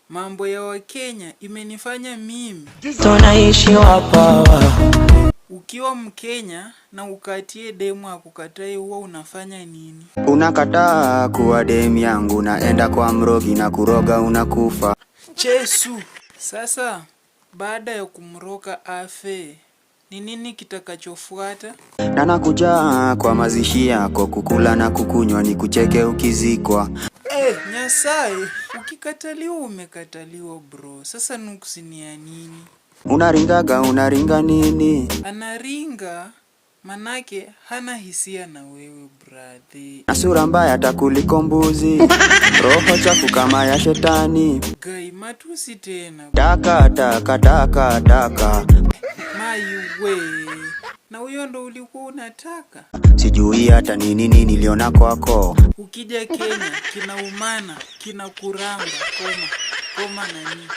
Mambo ya Wakenya imenifanya mimi. Tunaishi hapa. Ukiwa Mkenya na ukatie demu akukatai, huwa unafanya nini? Unakataa kuwa demu yangu, naenda kwa mrogi na kuroga unakufa. Chesu. Sasa baada ya kumroga afe, ni nini kitakachofuata? Na nakuja kwa mazishi yako kukula na kukunywa ni kucheke ukizikwa. Nyasaye, ukikataliwa umekataliwa bro. Sasa nuksi ni ya nini? Unaringa nini? Anaringa manake hana hisia na wewe brother. Na sura mbaya takuliko mbuzi. Roho chafu kama ya shetani. Gai matusi tena. Taka. Mayuwe. Na huyo ndo ulikuwa unataka? Sijui hata nini niliona kwako. Ukija Kenya kinaumana, kinakuramba, koma nani.